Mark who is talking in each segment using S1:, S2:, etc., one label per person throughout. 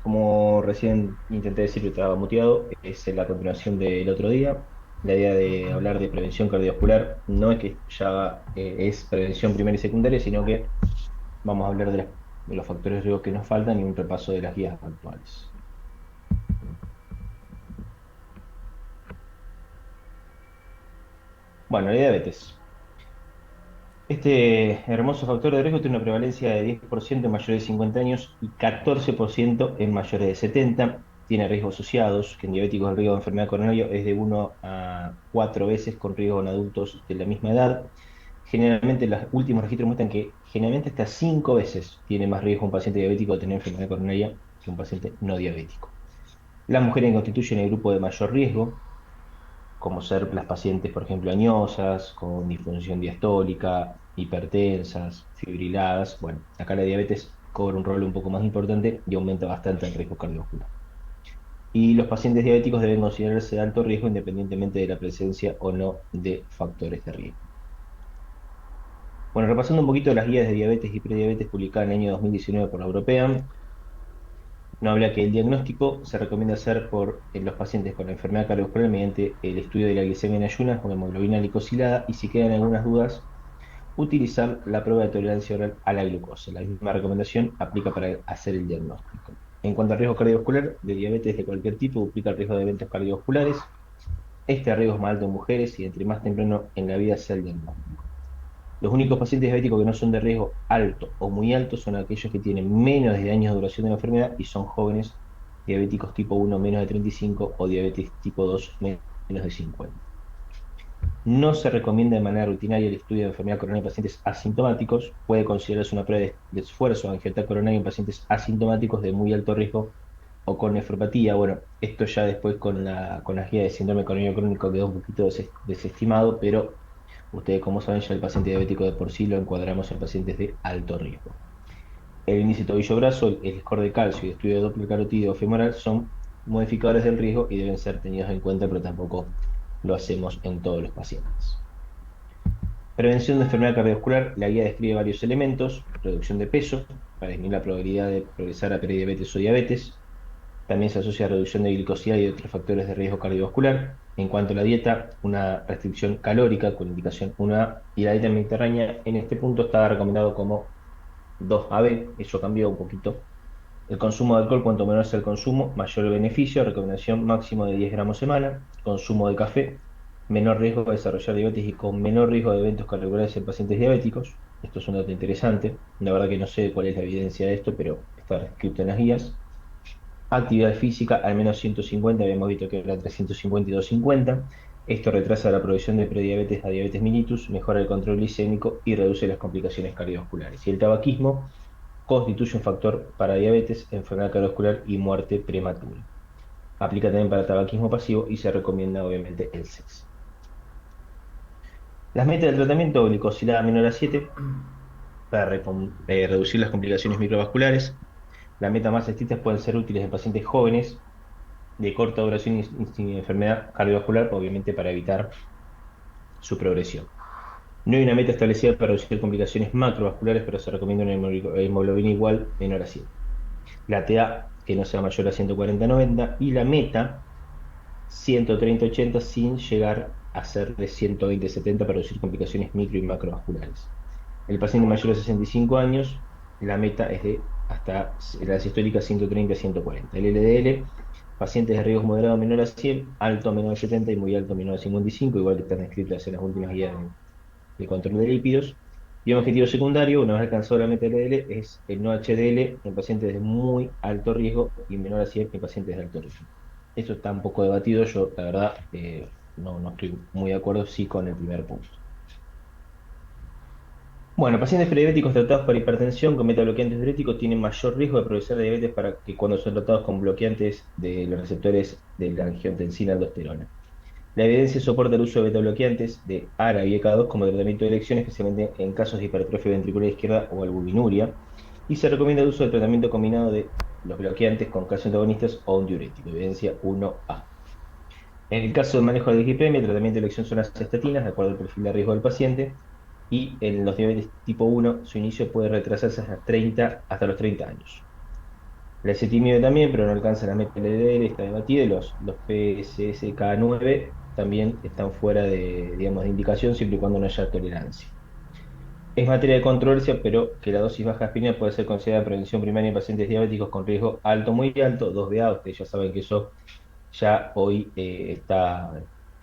S1: Como recién intenté decir que estaba muteado, es la continuación del otro día. La idea de hablar de prevención cardiovascular no es que ya es prevención primaria y secundaria, sino que vamos a hablar de los factores de riesgo que nos faltan y un repaso de las guías actuales. Bueno, la diabetes. Este hermoso factor de riesgo tiene una prevalencia de 10% en mayores de 50 años y 14% en mayores de 70. Tiene riesgos asociados, que en diabéticos el riesgo de enfermedad coronaria es de 1 a 4 veces con riesgo en adultos de la misma edad. Generalmente los últimos registros muestran que generalmente hasta 5 veces tiene más riesgo un paciente diabético de tener enfermedad coronaria que un paciente no diabético. Las mujeres constituyen el grupo de mayor riesgo, como ser las pacientes, por ejemplo, añosas, con disfunción diastólica, hipertensas, fibriladas. Bueno, acá la diabetes cobra un rol un poco más importante y aumenta bastante el riesgo cardiovascular. Y los pacientes diabéticos deben considerarse de alto riesgo independientemente de la presencia o no de factores de riesgo. Bueno, repasando un poquito las guías de diabetes y prediabetes publicadas en el año 2019 por la European, no habla que el diagnóstico se recomienda hacer en los pacientes con enfermedad cardiovascular mediante el estudio de la glicemia en ayunas con hemoglobina glicosilada y si quedan algunas dudas, utilizar la prueba de tolerancia oral a la glucosa. La misma recomendación aplica para hacer el diagnóstico. En cuanto al riesgo cardiovascular, de diabetes de cualquier tipo, duplica el riesgo de eventos cardiovasculares. Este riesgo es más alto en mujeres y entre más temprano en la vida sea el diagnóstico. Los únicos pacientes diabéticos que no son de riesgo alto o muy alto son aquellos que tienen menos de años de duración de la enfermedad y son jóvenes diabéticos tipo 1 menos de 35 o diabetes tipo 2 menos de 50. No se recomienda de manera rutinaria el estudio de enfermedad coronaria en pacientes asintomáticos. Puede considerarse una prueba de esfuerzo angioedad coronaria en pacientes asintomáticos de muy alto riesgo o con nefropatía. Bueno, esto ya después con la guía de síndrome coronario crónico quedó un poquito desestimado, pero ustedes, como saben, ya el paciente diabético de por sí lo encuadramos en pacientes de alto riesgo. El índice tobillo-brazo, el score de calcio y el estudio de Doppler carotídeo femoral son modificadores del riesgo y deben ser tenidos en cuenta, pero tampoco lo hacemos en todos los pacientes. Prevención de enfermedad cardiovascular, la guía describe varios elementos: reducción de peso, para disminuir la probabilidad de progresar a prediabetes o diabetes. También se asocia a reducción de glicosidad y otros factores de riesgo cardiovascular. En cuanto a la dieta, una restricción calórica con indicación 1A y la dieta mediterránea en este punto está recomendado como 2AB, eso cambió un poquito. El consumo de alcohol, cuanto menor sea el consumo, mayor el beneficio. Recomendación máximo de 10 gramos semana. Consumo de café, menor riesgo de desarrollar diabetes y con menor riesgo de eventos cardiovasculares en pacientes diabéticos. Esto es un dato interesante. La verdad que no sé cuál es la evidencia de esto, pero está escrito en las guías. Actividad física, al menos 150, habíamos visto que era entre 150 y 250. Esto retrasa la progresión de prediabetes a diabetes mellitus, mejora el control glicémico y reduce las complicaciones cardiovasculares. Y el tabaquismo constituye un factor para diabetes, enfermedad cardiovascular y muerte prematura. Aplica también para tabaquismo pasivo y se recomienda obviamente el sexo. Las metas del tratamiento: glicosilada menor a 7 para reducir las complicaciones microvasculares. Las metas más estrictas pueden ser útiles en pacientes jóvenes de corta duración y sin enfermedad cardiovascular, obviamente para evitar su progresión. No hay una meta establecida para reducir complicaciones macrovasculares, pero se recomienda una hemoglobina igual menor a 7. La TA que no sea mayor a 140-90 y la meta 130-80 sin llegar a ser de 120-70 para reducir complicaciones micro y macrovasculares. El paciente mayor de 65 años, la meta es de hasta la sistólica 130-140. El LDL, pacientes de riesgo moderado menor a 100, alto menor a 70 y muy alto menor a 55, igual que están escritas en las últimas guías de control de lípidos. Y un objetivo secundario, una vez alcanzado la meta LDL, es el no HDL en pacientes de muy alto riesgo y menor a 100 en pacientes de alto riesgo. Esto está un poco debatido, yo la verdad no estoy muy de acuerdo sí con el primer punto. Bueno, pacientes prediabéticos tratados para hipertensión con beta-bloqueantes diuréticos tienen mayor riesgo de progresar de diabetes para que cuando son tratados con bloqueantes de los receptores de la angiotensina-aldosterona. La evidencia soporta el uso de beta-bloqueantes de ARA y ECA2 como tratamiento de elección, especialmente en casos de hipertrofia ventricular izquierda o albuminuria, y se recomienda el uso de tratamiento combinado de los bloqueantes con calcio antagonistas o un diurético, evidencia 1A. En el caso de manejo de dislipemia, el tratamiento de elección son las estatinas, de acuerdo al perfil de riesgo del paciente, y en los diabetes tipo 1, su inicio puede retrasarse hasta los 30 años. La ezetimibe también, pero no alcanza la meta LDL, está debatida, y los PCSK9 también están fuera de, digamos, de indicación siempre y cuando no haya tolerancia. Es materia de controversia, pero que la dosis baja de aspirina puede ser considerada prevención primaria en pacientes diabéticos con riesgo alto, muy alto, 2BA. Ustedes ya saben que eso ya hoy está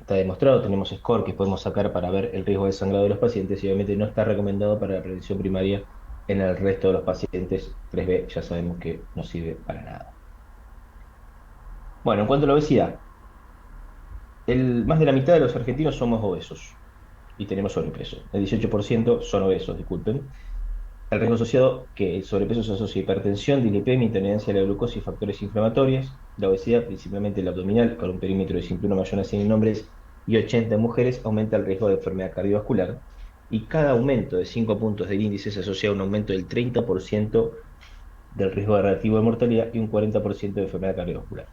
S1: demostrado. Tenemos score que podemos sacar para ver el riesgo de sangrado de los pacientes y obviamente no está recomendado para la prevención primaria en el resto de los pacientes. 3B ya sabemos que no sirve para nada. Bueno, en cuanto a la obesidad, más de la mitad de los argentinos somos obesos y tenemos sobrepeso. El 18% son obesos, disculpen. El riesgo asociado, que el sobrepeso se asocia a hipertensión, dislipemia, intolerancia a la glucosa y factores inflamatorios. La obesidad, principalmente la abdominal, con un perímetro de 51 mayor a 100 en hombres y 80 en mujeres, aumenta el riesgo de enfermedad cardiovascular. Y cada aumento de 5 puntos del índice se asocia a un aumento del 30% del riesgo relativo de mortalidad y un 40% de enfermedad cardiovascular.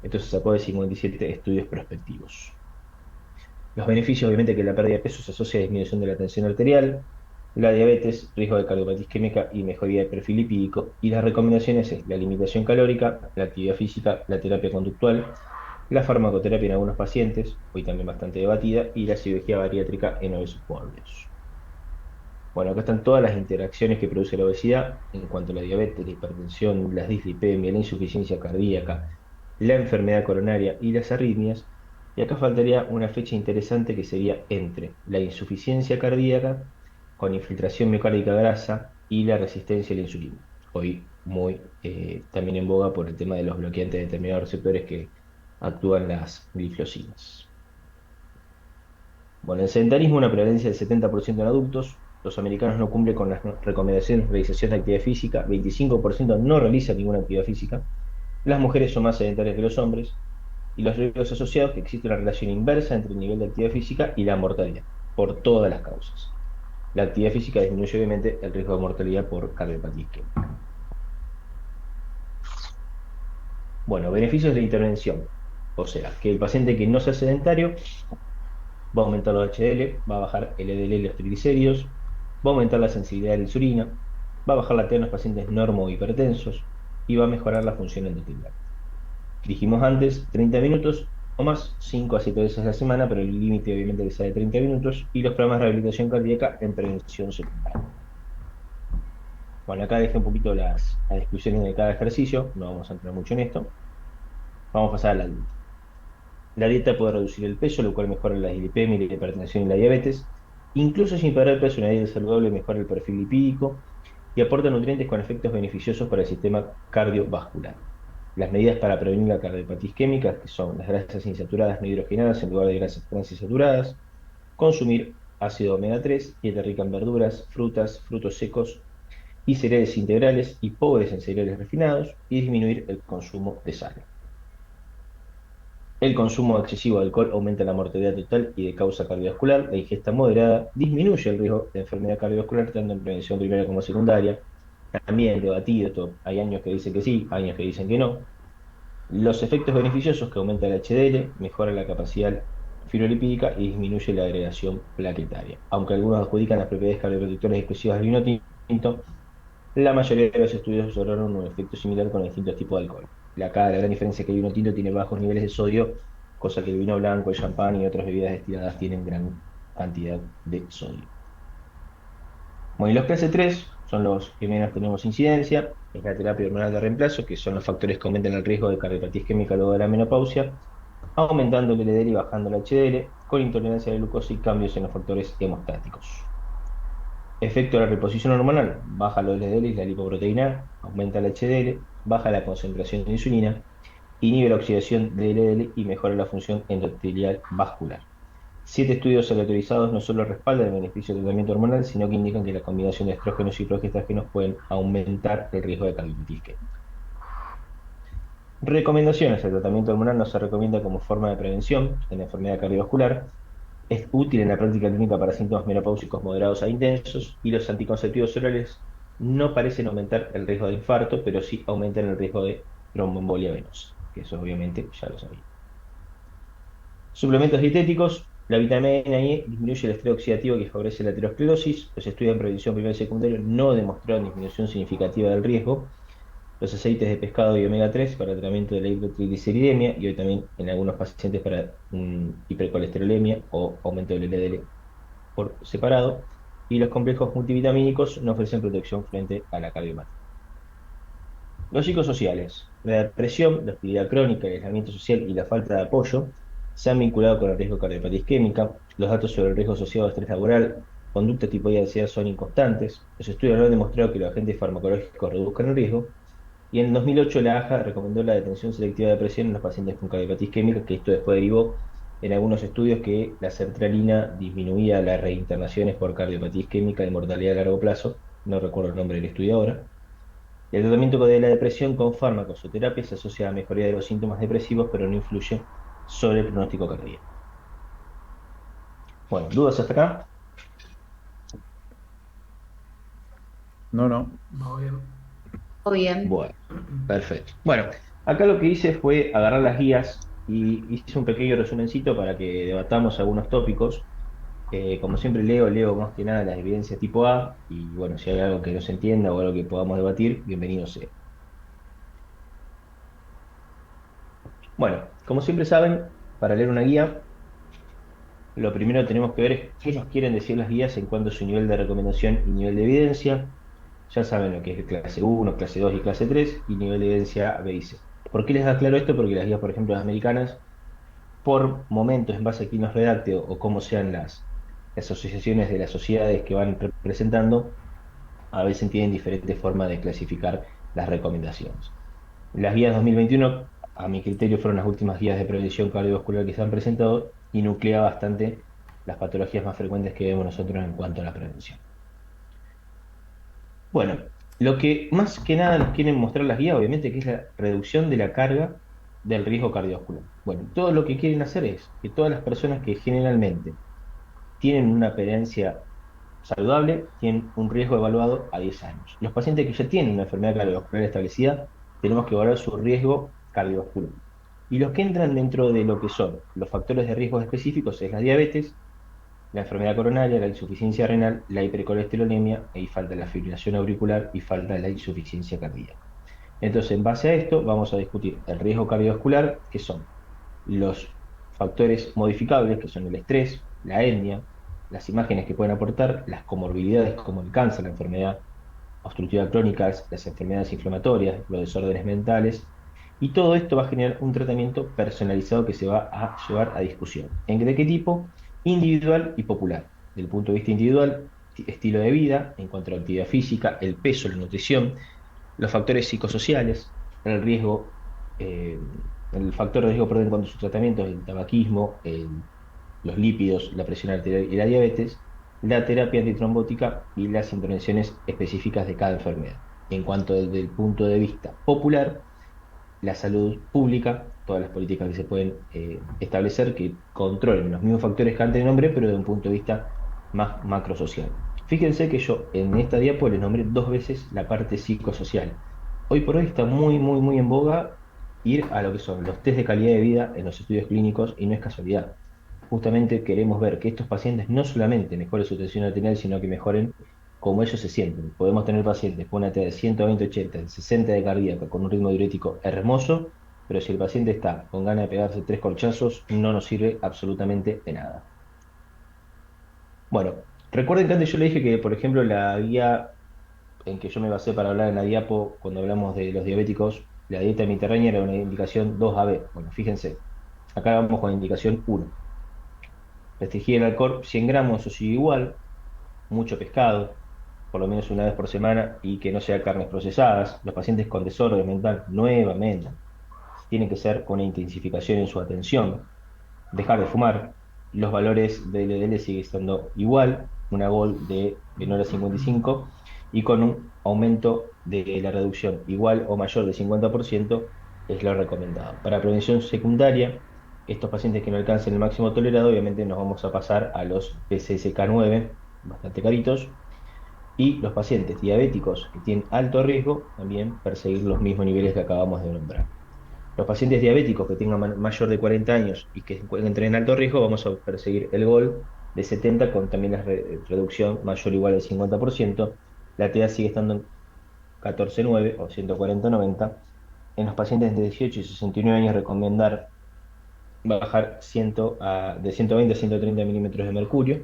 S1: Esto se sacó de 57 estudios prospectivos. Los beneficios, obviamente, que la pérdida de peso se asocia a disminución de la tensión arterial, la diabetes, riesgo de cardiopatía isquémica y mejoría del perfil lipídico. Y las recomendaciones es la limitación calórica, la actividad física, la terapia conductual, la farmacoterapia en algunos pacientes, hoy también bastante debatida, y la cirugía bariátrica en obesos mórbicos. Bueno, acá están todas las interacciones que produce la obesidad en cuanto a la diabetes, la hipertensión, la dislipemia, la insuficiencia cardíaca, la enfermedad coronaria y las arritmias. Y acá faltaría una fecha interesante que sería entre la insuficiencia cardíaca con infiltración miocárdica grasa y la resistencia a la insulina. Hoy muy también en boga por el tema de los bloqueantes de determinados receptores que actúan las glifosinas. Bueno, el sedentarismo, una prevalencia del 70% en adultos. Los americanos no cumplen con las recomendaciones de realización de actividad física. 25% no realizan ninguna actividad física. Las mujeres son más sedentarias que los hombres. Y los riesgos asociados, que existe una relación inversa entre el nivel de actividad física y la mortalidad, por todas las causas. La actividad física disminuye obviamente el riesgo de mortalidad por cardiopatía isquémica. Bueno, beneficios de la intervención. O sea, que el paciente que no sea sedentario va a aumentar los HDL, va a bajar el LDL y los triglicéridos, va a aumentar la sensibilidad a la insulina, va a bajar la T en los pacientes normo hipertensos y va a mejorar la función endocrina. Dijimos antes, 30 minutos o más, 5 a 7 veces a la semana, pero el límite obviamente que sea de 30 minutos, y los programas de rehabilitación cardíaca en prevención secundaria. Bueno, acá dejé un poquito las descripciones de cada ejercicio, no vamos a entrar mucho en esto. Vamos a pasar a la dieta. La dieta puede reducir el peso, lo cual mejora la dislipemia, la hipertensión y la diabetes. Incluso sin perder peso, una dieta saludable mejora el perfil lipídico y aporta nutrientes con efectos beneficiosos para el sistema cardiovascular. Las medidas para prevenir la cardiopatía isquémica, que son las grasas insaturadas no hidrogenadas en lugar de grasas trans insaturadas, consumir ácido omega 3, dieta rica en verduras, frutas, frutos secos y cereales integrales y pobres en cereales refinados, y disminuir el consumo de sal. El consumo excesivo de alcohol aumenta la mortalidad total y de causa cardiovascular. La ingesta moderada disminuye el riesgo de enfermedad cardiovascular, tanto en prevención primaria como secundaria. También debatido esto. Hay años que dicen que sí, años que dicen que no. Los efectos beneficiosos, que aumenta el HDL, mejora la capacidad fibrolipídica y disminuye la agregación plaquetaria. Aunque algunos adjudican las propiedades cardioprotectoras exclusivas del vino tinto, la mayoría de los estudios observaron un efecto similar con distintos tipos de alcohol. Acá la gran diferencia es que el vino tinto tiene bajos niveles de sodio, cosa que el vino blanco, el champán y otras bebidas destiladas tienen gran cantidad de sodio. Bueno, y los clase 3 son los que menos tenemos incidencia. Es la terapia hormonal de reemplazo, que son los factores que aumentan el riesgo de cardiopatía isquémica luego de la menopausia, aumentando el LDL y bajando el HDL, con intolerancia a la glucosa y cambios en los factores hemostáticos. Efecto de la reposición hormonal: baja los LDL y la lipoproteína, aumenta el HDL, baja la concentración de insulina, inhibe la oxidación de LDL y mejora la función endotelial vascular. 7 estudios aleatorizados no solo respaldan el beneficio del tratamiento hormonal, sino que indican que la combinación de estrógenos y progestágenos pueden aumentar el riesgo de cardiopatía isquémica. Recomendaciones: el tratamiento hormonal no se recomienda como forma de prevención en la enfermedad cardiovascular. Es útil en la práctica clínica para síntomas menopáusicos moderados a intensos, y los anticonceptivos orales no parecen aumentar el riesgo de infarto, pero sí aumentan el riesgo de tromboembolia venosa, que eso obviamente ya lo sabía. Suplementos dietéticos: la vitamina E disminuye el estrés oxidativo que favorece la aterosclerosis. Los estudios en prevención primaria y secundaria no demostraron disminución significativa del riesgo. los aceites de pescado y omega 3 para el tratamiento de la hipertrigliceridemia y hoy también en algunos pacientes para hipercolesterolemia o aumento del LDL por separado. Y los complejos multivitamínicos no ofrecen protección frente a la cardiopatía. Los psicosociales, la depresión, la hostilidad crónica, el aislamiento social y la falta de apoyo se han vinculado con el riesgo de cardiopatía isquémica. Los datos sobre el riesgo asociado a estrés laboral, conducta tipo de ansiedad son inconstantes. Los estudios no han demostrado que los agentes farmacológicos reduzcan el riesgo. Y en 2008 la AJA recomendó la detención selectiva de depresión en los pacientes con cardiopatía isquémica, que esto después derivó en algunos estudios que la sertralina disminuía las reinternaciones por cardiopatía isquémica y mortalidad a largo plazo. No recuerdo el nombre del estudio ahora. El tratamiento de la depresión con fármacos o terapias se asocia a mejoría de los síntomas depresivos, pero no influye sobre el pronóstico cardíaco. Bueno, ¿dudas hasta acá?
S2: No, no.
S3: Vamos bien.
S4: Muy bien.
S1: Bueno, perfecto. Bueno, acá lo que hice fue agarrar las guías y hice un pequeño resumencito para que debatamos algunos tópicos. Como siempre leo más que nada las evidencias tipo A y bueno, si hay algo que no se entienda o algo que podamos debatir, bienvenido sea. Bueno, como siempre saben, para leer una guía, lo primero que tenemos que ver es qué nos quieren decir las guías en cuanto a su nivel de recomendación y nivel de evidencia. Ya saben lo que es clase 1, clase 2 y clase 3 y nivel de evidencia B y C. ¿Por qué les aclaro esto? Porque las guías, por ejemplo, las americanas, por momentos, en base a quién los redacte o cómo sean las asociaciones de las sociedades que van representando, a veces tienen diferentes formas de clasificar las recomendaciones. Las guías 2021, a mi criterio, fueron las últimas guías de prevención cardiovascular que se han presentado y nuclea bastante las patologías más frecuentes que vemos nosotros en cuanto a la prevención. Bueno, lo que más que nada nos quieren mostrar las guías, obviamente, que es la reducción de la carga del riesgo cardiovascular. Bueno, todo lo que quieren hacer es que todas las personas que generalmente tienen una apariencia saludable tienen un riesgo evaluado a 10 años. Los pacientes que ya tienen una enfermedad cardiovascular establecida, tenemos que evaluar su riesgo cardiovascular. Y los que entran dentro de lo que son los factores de riesgo específicos es la diabetes, la enfermedad coronaria, la insuficiencia renal, la hipercolesterolemia, y falta la fibrilación auricular y falta la insuficiencia cardíaca. Entonces, en base a esto, vamos a discutir el riesgo cardiovascular, que son los factores modificables, que son el estrés, la etnia, las imágenes que pueden aportar, las comorbilidades como el cáncer, la enfermedad obstructiva crónica, las enfermedades inflamatorias, los desórdenes mentales, y todo esto va a generar un tratamiento personalizado que se va a llevar a discusión. ¿De qué tipo? Individual y popular. Del punto de vista individual, estilo de vida, en cuanto a la actividad física, el peso, la nutrición, los factores psicosociales, el riesgo, eh, el factor de riesgo, perdón, en cuanto a sus tratamientos, el tabaquismo, los lípidos, la presión arterial y la diabetes, la terapia antitrombótica y las intervenciones específicas de cada enfermedad. En cuanto desde el punto de vista popular, la salud pública, todas las políticas que se pueden establecer que controlen los mismos factores que antes nombré, pero desde un punto de vista más macrosocial. Fíjense que yo en esta diapo les nombré dos veces la parte psicosocial. Hoy por hoy está muy en boga ir a lo que son los test de calidad de vida en los estudios clínicos y no es casualidad. Justamente queremos ver que estos pacientes no solamente mejoren su tensión arterial, sino que mejoren cómo ellos se sienten. Podemos tener pacientes con una T de 120-80, de 60 de cardíaca, con un ritmo diurético hermoso, pero si el paciente está con ganas de pegarse tres colchazos, no nos sirve absolutamente de nada. Bueno, recuerden que antes yo le dije que, por ejemplo, la guía en que yo me basé para hablar en la diapo cuando hablamos de los diabéticos, la dieta mediterránea era una indicación 2AB. Bueno, fíjense, acá vamos con indicación 1. Restringir el alcohol 100 gramos o sigue igual, mucho pescado, por lo menos una vez por semana, y que no sea carnes procesadas. Los pacientes con desorden mental, nuevamente, tienen que ser con una intensificación en su atención. Dejar de fumar. Los valores de LDL sigue estando igual, una GOL de menor a 55, y con un aumento de la reducción igual o mayor de 50% es lo recomendado. Para prevención secundaria, estos pacientes que no alcancen el máximo tolerado, obviamente nos vamos a pasar a los PCSK9, bastante caritos, y los pacientes diabéticos que tienen alto riesgo, también perseguir los mismos niveles que acabamos de nombrar. Los pacientes diabéticos que tengan mayor de 40 años y que entren en alto riesgo, vamos a perseguir el GOL de 70 con también la reducción mayor o igual al 50%. La TEA sigue estando 14,9 o 140/90. En los pacientes de 18 y 69 años recomendar bajar de 120 a 130 milímetros de mercurio.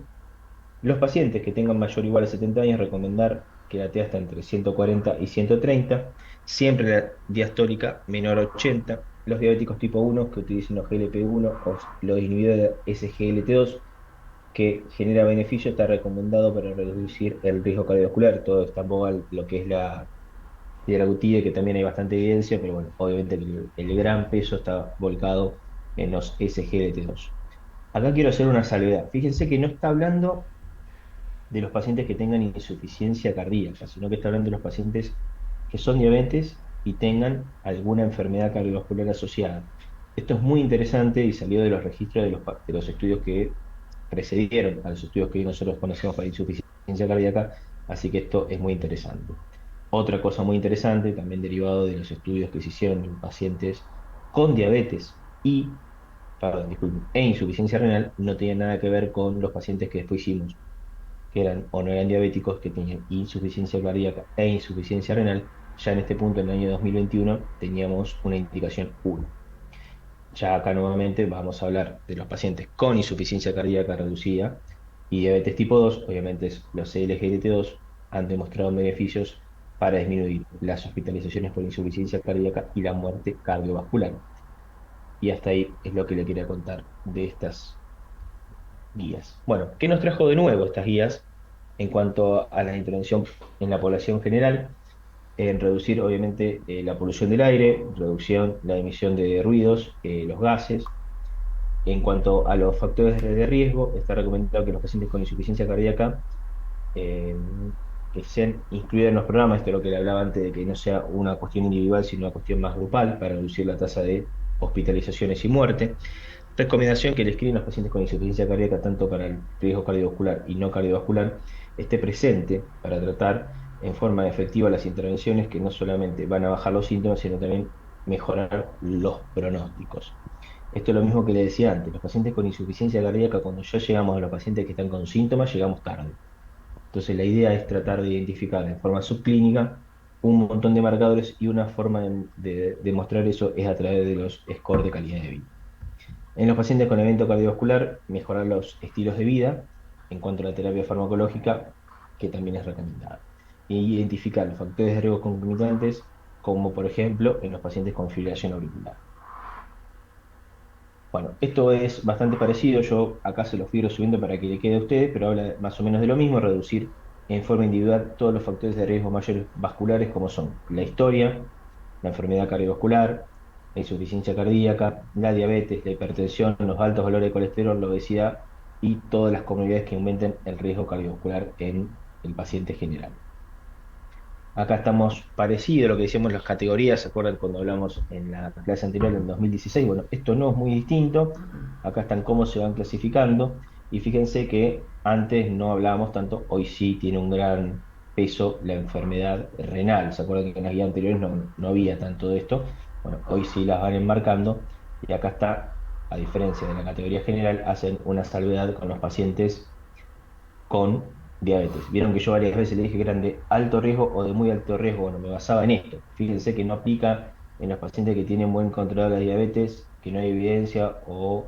S1: Los pacientes que tengan mayor o igual a 70 años, recomendar que la TA está entre 140 y 130, siempre la diastólica menor a 80. Los diabéticos tipo 1 que utilicen los GLP-1 o los inhibidores de SGLT2, que genera beneficio, está recomendado para reducir el riesgo cardiovascular. Todo está en boga lo que es la liraglutide, que también hay bastante evidencia, pero bueno, obviamente el gran peso está volcado en los SGLT2. Acá quiero hacer una salvedad. Fíjense que no está hablando de los pacientes que tengan insuficiencia cardíaca, sino que está hablando de los pacientes que son diabetes y tengan alguna enfermedad cardiovascular asociada. Esto es muy interesante y salió de los registros de los estudios que precedieron a los estudios que hoy nosotros conocemos para insuficiencia cardíaca, así que esto es muy interesante. Otra cosa muy interesante, también derivado de los estudios que se hicieron en pacientes con diabetes perdón, disculpen, e insuficiencia renal, no tiene nada que ver con los pacientes que después hicimos, que eran o no eran diabéticos, que tenían insuficiencia cardíaca e insuficiencia renal. Ya en este punto, en el año 2021, teníamos una indicación 1. Ya acá nuevamente vamos a hablar de los pacientes con insuficiencia cardíaca reducida y diabetes tipo 2. Obviamente los SGLT2 han demostrado beneficios para disminuir las hospitalizaciones por insuficiencia cardíaca y la muerte cardiovascular. Y hasta ahí es lo que le quería contar de estas guías. Bueno, ¿qué nos trajo de nuevo estas guías en cuanto a la intervención en la población general? En reducir, obviamente, la polución del aire, reducción, la emisión de ruidos, los gases. En cuanto a los factores de riesgo, está recomendado que los pacientes con insuficiencia cardíaca eh, que sean incluidos en los programas, esto es lo que le hablaba antes, de que no sea una cuestión individual, sino una cuestión más grupal para reducir la tasa de hospitalizaciones y muerte. Recomendación que el screening en los pacientes con insuficiencia cardíaca, tanto para el riesgo cardiovascular y no cardiovascular, esté presente para tratar en forma efectiva las intervenciones que no solamente van a bajar los síntomas, sino también mejorar los pronósticos. Esto es lo mismo que le decía antes, los pacientes con insuficiencia cardíaca, cuando ya llegamos a los pacientes que están con síntomas, llegamos tarde. Entonces la idea es tratar de identificar en forma subclínica un montón de marcadores, y una forma de demostrar eso es a través de los scores de calidad de vida. En los pacientes con evento cardiovascular, mejorar los estilos de vida en cuanto a la terapia farmacológica, que también es recomendada. Y identificar los factores de riesgo concomitantes, como por ejemplo en los pacientes con fibrilación auricular. Bueno, esto es bastante parecido, yo acá se los fui subiendo para que le quede a ustedes, pero habla más o menos de lo mismo: reducir en forma individual todos los factores de riesgo mayores vasculares, como son la historia, la enfermedad cardiovascular, la insuficiencia cardíaca, la diabetes, la hipertensión, los altos valores de colesterol, la obesidad y todas las comorbilidades que aumenten el riesgo cardiovascular en el paciente general. Acá estamos parecido a lo que decíamos en las categorías. ¿Se acuerdan cuando hablamos en la clase anterior, en 2016? Bueno, esto no es muy distinto. Acá están cómo se van clasificando. Y fíjense que antes no hablábamos tanto, hoy sí tiene un gran peso la enfermedad renal. ¿Se acuerdan que en las guías anteriores no había tanto de esto? Bueno, hoy sí las van enmarcando. Y acá está, a diferencia de la categoría general, hacen una salvedad con los pacientes con diabetes. Vieron que yo varias veces le dije que eran de alto riesgo o de muy alto riesgo. Bueno, me basaba en esto. Fíjense que no aplica en los pacientes que tienen buen control de la diabetes, que no hay evidencia o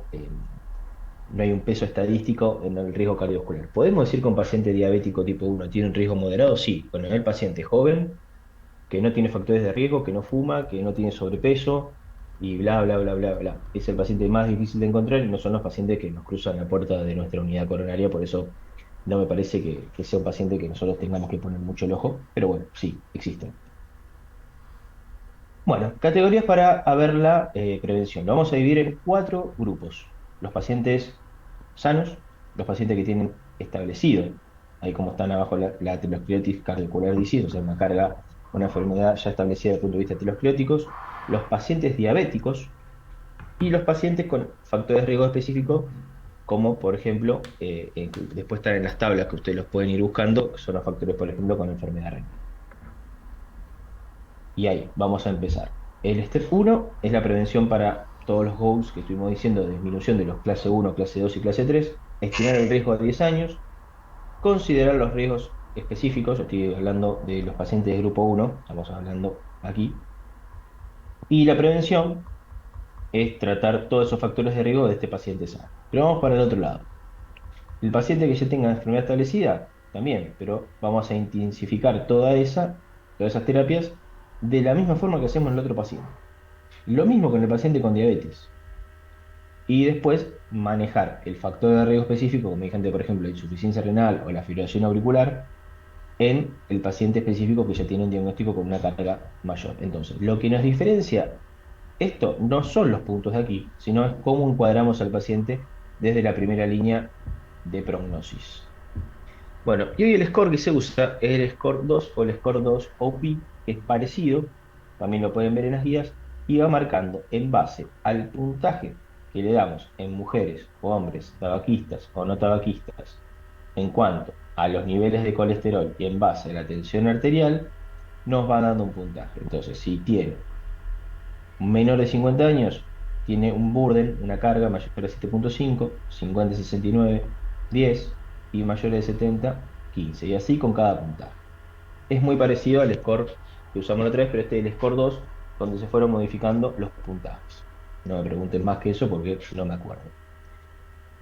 S1: no hay un peso estadístico en el riesgo cardiovascular. ¿Podemos decir que un paciente diabético tipo 1 tiene un riesgo moderado? Sí, con el paciente joven, que no tiene factores de riesgo, que no fuma, que no tiene sobrepeso y bla, bla, bla, bla, bla. Es el paciente más difícil de encontrar y no son los pacientes que nos cruzan la puerta de nuestra unidad coronaria. Por eso no me parece que sea un paciente que nosotros tengamos que poner mucho el ojo, pero bueno, sí, existen. Bueno, categorías para ver la prevención. Lo vamos a dividir en 4 grupos: los pacientes sanos, los pacientes que tienen establecido, ahí como están abajo, la aterosclerosis cardiovascular disease, o sea, una enfermedad ya establecida desde el punto de vista de ateroscleróticos, los pacientes diabéticos y los pacientes con factores de riesgo específicos, como por ejemplo, después están en las tablas que ustedes los pueden ir buscando, que son los factores, por ejemplo, con enfermedad renal. Y ahí, vamos a empezar. El step 1 es la prevención para todos los goals que estuvimos diciendo, de disminución de los clase 1, clase 2 y clase 3, estimar el riesgo a 10 años, considerar los riesgos específicos, estoy hablando de los pacientes de grupo uno, estamos hablando aquí, y la prevención es tratar todos esos factores de riesgo de este paciente sano. Pero vamos para el otro lado. El paciente que ya tenga enfermedad establecida, también, pero vamos a intensificar todas esas terapias de la misma forma que hacemos en el otro paciente. Lo mismo con el paciente con diabetes. Y después manejar el factor de riesgo específico, como dije antes, por ejemplo, la insuficiencia renal o la fibrilación auricular, en el paciente específico que ya tiene un diagnóstico con una carga mayor. Entonces, lo que nos diferencia esto no son los puntos de aquí, sino es cómo encuadramos al paciente desde la primera línea de prognosis. Bueno, y hoy el score que se usa es el score 2 o el score 2 OP, que es parecido, también lo pueden ver en las guías, y va marcando en base al puntaje que le damos en mujeres o hombres, tabaquistas o no tabaquistas, en cuanto a los niveles de colesterol y en base a la tensión arterial, nos va dando un puntaje. Entonces, si tiene un menor de 50 años, tiene un burden, una carga mayor de 7,5, 50 69, 10 y mayor de 70, 15. Y así con cada puntaje. Es muy parecido al score que usamos la otra vez, pero este es el score 2, donde se fueron modificando los puntajes. No me pregunten más que eso porque no me acuerdo.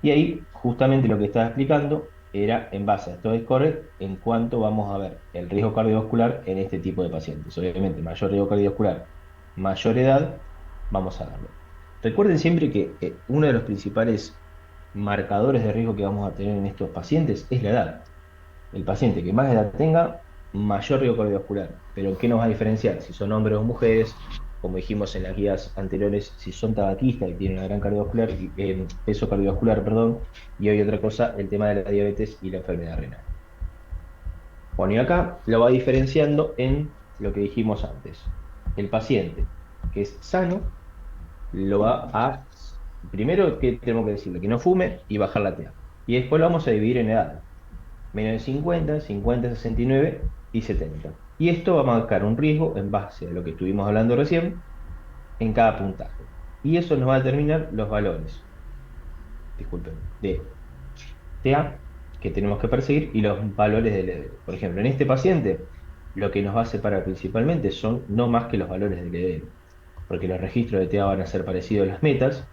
S1: Y ahí, justamente lo que estaba explicando era en base a estos scores en cuánto vamos a ver el riesgo cardiovascular en este tipo de pacientes. Obviamente, mayor riesgo cardiovascular, mayor edad, vamos a darlo. Recuerden siempre que uno de los principales marcadores de riesgo que vamos a tener en estos pacientes es la edad. El paciente que más edad tenga, mayor riesgo cardiovascular. Pero ¿qué nos va a diferenciar? Si son hombres o mujeres, como dijimos en las guías anteriores, si son tabaquistas y tienen una gran cardiovascular, peso cardiovascular, perdón, y hoy otra cosa, el tema de la diabetes y la enfermedad renal. Bueno, y acá lo va diferenciando en lo que dijimos antes. El paciente que es sano, lo va a, primero que tenemos que decirle que no fume y bajar la TEA. Y después lo vamos a dividir en edad. Menos de 50, 50, 69 y 70. Y esto va a marcar un riesgo en base a lo que estuvimos hablando recién en cada puntaje. Y eso nos va a determinar los valores, disculpen, de TA que tenemos que perseguir y los valores del LDL. Por ejemplo, en este paciente, lo que nos va a separar principalmente son no más que los valores del LDL, porque los registros de TA van a ser parecidos a las metas,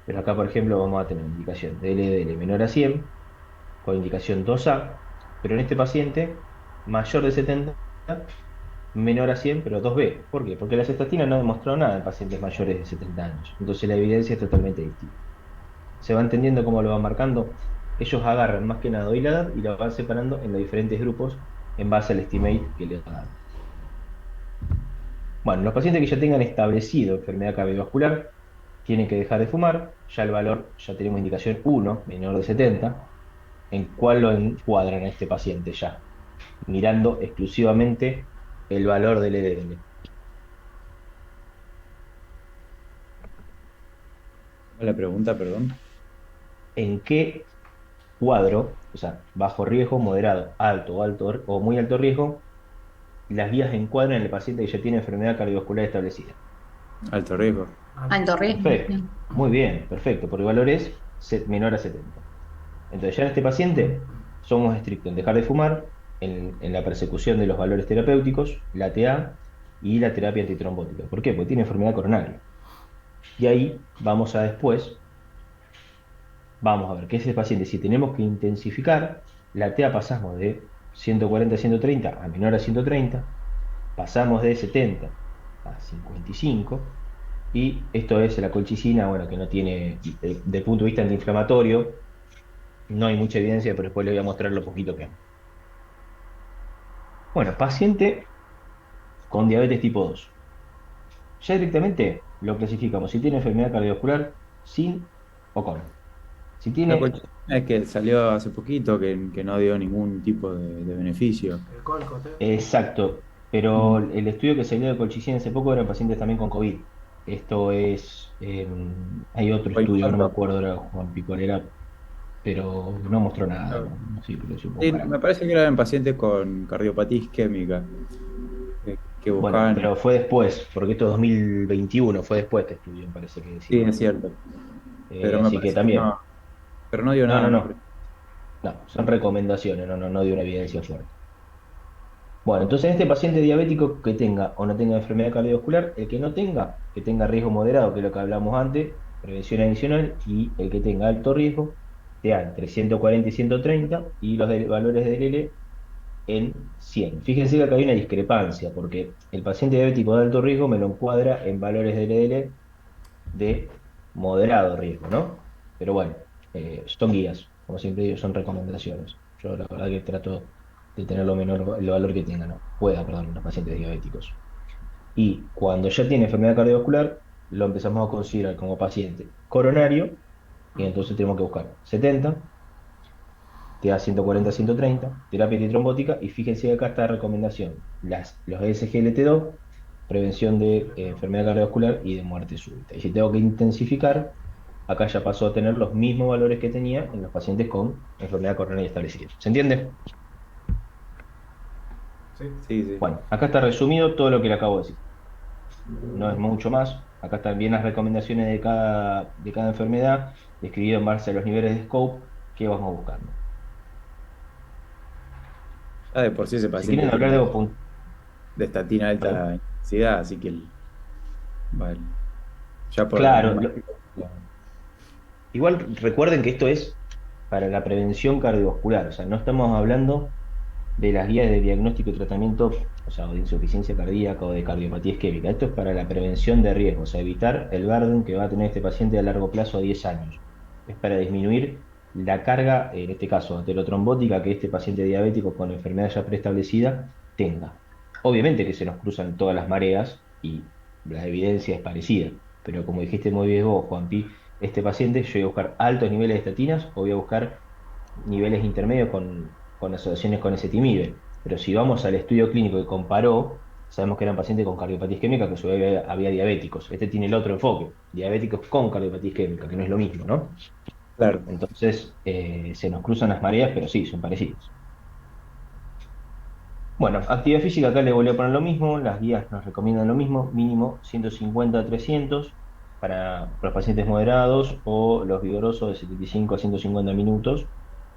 S1: pero acá, por ejemplo, vamos a tener indicación de LDL menor a 100, con indicación 2A, pero en este paciente, mayor de 70, menor a 100, pero 2B. ¿Por qué? Porque las estatinas no han demostrado nada en pacientes mayores de 70 años. Entonces la evidencia es totalmente distinta. ¿Se va entendiendo cómo lo van marcando? Ellos agarran más que nada hoy la edad y la van separando en los diferentes grupos en base al estimate que les dan. Bueno, los pacientes que ya tengan establecido enfermedad cardiovascular tienen que dejar de fumar. Ya el valor, ya tenemos indicación 1, menor de 70. ¿En cuál lo encuadran a este paciente ya? Mirando exclusivamente el valor del EDN.
S2: La pregunta, perdón.
S1: ¿En qué cuadro, o sea, bajo riesgo, moderado, alto, alto o muy alto riesgo, las guías encuadran el paciente que ya tiene enfermedad cardiovascular establecida?
S2: Alto riesgo.
S3: Alto riesgo,
S1: Perfecto,
S3: sí.
S1: muy bien, perfecto, porque el valor es menor a 70. Entonces, ya en este paciente somos estrictos en dejar de fumar, en la persecución de los valores terapéuticos, la TA y la terapia antitrombótica. ¿Por qué? Porque tiene enfermedad coronaria. Y ahí vamos a después, vamos a ver qué es el paciente. Si tenemos que intensificar, la TA pasamos de 140 a 130 a menor a 130, pasamos de 70 a 55, y esto es la colchicina, bueno, que no tiene, del punto de vista antiinflamatorio, no hay mucha evidencia, pero después les voy a mostrar lo poquito que hay. Bueno, paciente con diabetes tipo 2. Ya directamente lo clasificamos si tiene enfermedad cardiovascular, sin o con. Si
S2: La
S1: tiene,
S2: colchicina es que salió hace poquito que no dio ningún tipo de beneficio.
S1: exacto, pero
S2: Mm.
S1: el estudio que salió de colchicina hace poco era en pacientes también con COVID. Esto es, hay otro
S2: Fue
S1: estudio, no me
S2: infarto.
S1: acuerdo, era Juan Picolera, pero no mostró nada,
S2: No.
S1: no sé, pero supongo
S2: Sí,
S1: para
S2: me
S1: acá.
S2: parece que era en pacientes con cardiopatía isquémica que
S1: Bueno,
S2: buscaban.
S1: pero fue después, porque esto es 2021, fue después este estudio, me parece que
S2: Sí,
S1: decía.
S2: es cierto. Pero me
S1: Así que
S2: parece que no.
S1: también,
S2: Pero no dio
S1: no,
S2: nada,
S1: no,
S2: no creo.
S1: no, no, son recomendaciones, no, no, no de una evidencia fuerte. Bueno, entonces en este paciente diabético que tenga o no tenga enfermedad cardiovascular, el que no tenga, que tenga riesgo moderado, que es lo que hablamos antes, prevención adicional, y el que tenga alto riesgo, sea entre 140 y 130, y los valores del L en 100. Fíjense que acá hay una discrepancia, porque el paciente diabético de alto riesgo me lo encuadra en valores de LDL de moderado riesgo, ¿no? Pero bueno, son guías, como siempre digo, son recomendaciones. Yo la verdad que trato de tener lo menor, el valor que tengan, ¿no? Pueda, perdón, los pacientes diabéticos. Y cuando ya tiene enfermedad cardiovascular, lo empezamos a considerar como paciente coronario, y entonces tenemos que buscar 70, te da 140, 130, terapia antitrombótica, y fíjense que acá está la recomendación, los SGLT2, prevención de enfermedad cardiovascular y de muerte súbita. Y si tengo que intensificar, acá ya pasó a tener los mismos valores que tenía en los pacientes con enfermedad coronaria establecida. ¿Se entiende?
S2: Sí, sí.
S1: Bueno, acá está resumido todo lo que le acabo de decir. No es mucho más. Acá están bien las recomendaciones de cada enfermedad, describido en base a los niveles de scope que vamos buscando.
S2: Ya de por sí ese
S1: Si
S2: paciente
S1: quieren hablar de
S2: tiene
S1: algo
S2: de estatina
S1: perdón.
S2: alta intensidad, así que vale, ya por la
S1: Claro,
S2: misma.
S1: igual recuerden que esto es para la prevención cardiovascular, o sea, no estamos hablando de las guías de diagnóstico y tratamiento, o sea, o de insuficiencia cardíaca o de cardiopatía isquémica. Esto es para la prevención de riesgos, o sea, evitar el burden que va a tener este paciente a largo plazo a 10 años. Es para disminuir la carga, en este caso, aterotrombótica que este paciente diabético con enfermedad ya preestablecida tenga. Obviamente que se nos cruzan todas las mareas y la evidencia es parecida, pero como dijiste muy bien vos, Juanpi, este paciente yo voy a buscar altos niveles de estatinas o voy a buscar niveles intermedios con asociaciones con ezetimibe. Pero si vamos al estudio clínico que comparó, sabemos que eran pacientes con cardiopatía isquémica, que a su vez había diabéticos. Este tiene el otro enfoque, diabéticos con cardiopatía isquémica, que no es lo mismo, ¿no?
S2: Claro.
S1: Entonces, se nos cruzan las mareas, pero sí, son parecidos. Bueno, actividad física acá le volví a poner lo mismo, las guías nos recomiendan lo mismo, mínimo 150 a 300 para los pacientes moderados o los vigorosos de 75 a 150 minutos.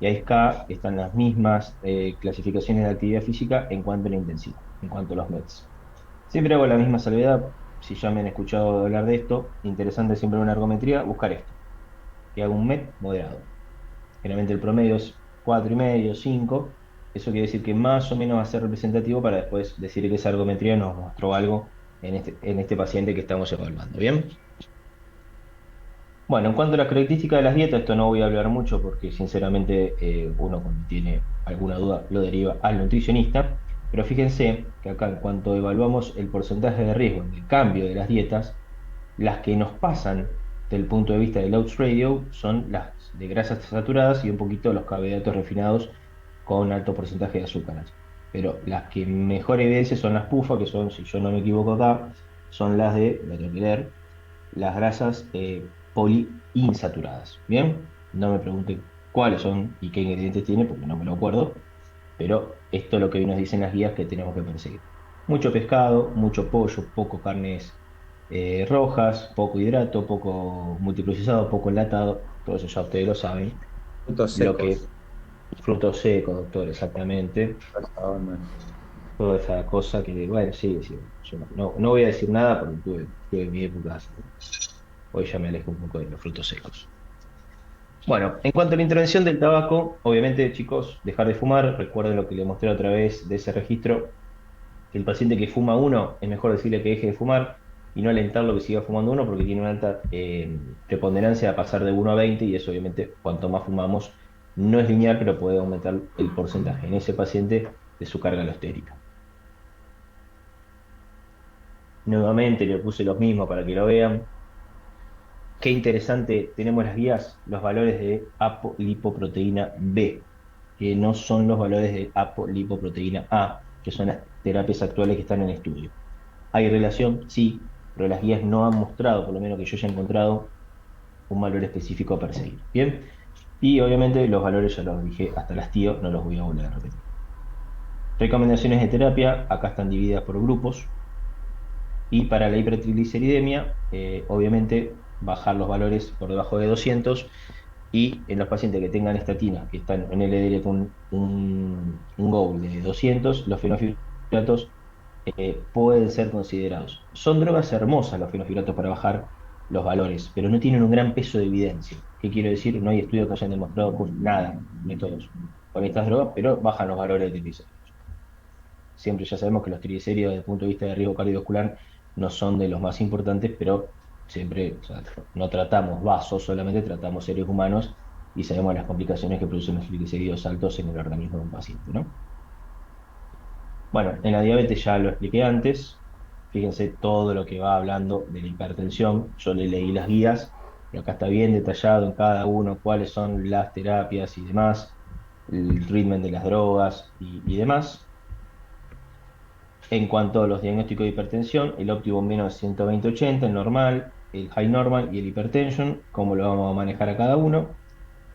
S1: Y ahí acá están las mismas clasificaciones de actividad física en cuanto a la intensidad, en cuanto a los METs. Siempre hago la misma salvedad, si ya me han escuchado hablar de esto, interesante siempre en una ergometría, buscar esto, que haga un MET moderado. Generalmente el promedio es 4,5, 5. Eso quiere decir que más o menos va a ser representativo para después decir que esa ergometría nos mostró algo en este paciente que estamos evaluando. ¿Bien? Bueno, en cuanto a las características de las dietas, esto no voy a hablar mucho porque sinceramente uno cuando tiene alguna duda lo deriva al nutricionista. Pero fíjense que acá en cuanto evaluamos el porcentaje de riesgo en el cambio de las dietas, las que nos pasan del punto de vista del Odds Radio son las de grasas saturadas y un poquito los carbohidratos refinados con alto porcentaje de azúcares. Pero las que mejor evidencia son las PUFA, que son, si yo no me equivoco acá, son las de, lo tengo que leer, las grasas poliinsaturadas. ¿Bien? No me pregunten cuáles son y qué ingredientes tiene, porque no me lo acuerdo, pero esto es lo que nos dicen las guías que tenemos que perseguir. Mucho pescado, mucho pollo, poco carnes rojas, poco hidrato, poco multiprocesado, poco enlatado, todo eso ya ustedes lo saben.
S2: Frutos
S1: Lo
S2: secos.
S1: que, frutos secos, doctor, exactamente.
S2: Esa onda.
S1: Toda esa cosa que, bueno, sí, sí, yo no voy a decir nada porque tuve mi época, hoy ya me alejo un poco de los frutos secos. Bueno, en cuanto a la intervención del tabaco, obviamente, chicos, dejar de fumar, recuerden lo que les mostré otra vez de ese registro, que el paciente que fuma uno, es mejor decirle que deje de fumar y no alentarlo que siga fumando uno porque tiene una alta preponderancia a pasar de 1 a 20 y eso obviamente cuanto más fumamos no es lineal, pero puede aumentar el porcentaje en ese paciente de su carga alostérica. Nuevamente le puse los mismos para que lo vean. Qué interesante, tenemos las guías, los valores de apolipoproteína B, que no son los valores de apolipoproteína A, que son las terapias actuales que están en estudio. ¿Hay relación? Sí, pero las guías no han mostrado, por lo menos que yo haya encontrado, un valor específico a perseguir. Bien, y obviamente los valores ya los dije hasta el hastío, no los voy a volver a repetir. Recomendaciones de terapia, acá están divididas por grupos. Y para la hipertrigliceridemia, obviamente bajar los valores por debajo de 200 y en los pacientes que tengan estatina, que están en LDL con un goal de 200, los fenófilos fenofiblatos pueden ser considerados. Son drogas hermosas los fenofiblatos para bajar los valores, pero no tienen un gran peso de evidencia. ¿Qué quiero decir? No hay estudios que hayan demostrado nada, métodos con estas drogas, pero bajan los valores de triglicéridos. Siempre ya sabemos que los triglicéridos desde el punto de vista de riesgo cardiovascular no son de los más importantes, pero siempre, o sea, no tratamos vasos, solamente tratamos seres humanos y sabemos las complicaciones que producen los triglicéridos altos en el organismo de un paciente, ¿no? Bueno, en la diabetes ya lo expliqué antes. Fíjense todo lo que va hablando de la hipertensión. Yo le leí las guías y acá está bien detallado en cada uno cuáles son las terapias y demás, el treatment de las drogas y demás. En cuanto a los diagnósticos de hipertensión, el óptimo menos 120/80, el normal, el high normal y el hypertension, cómo lo vamos a manejar a cada uno,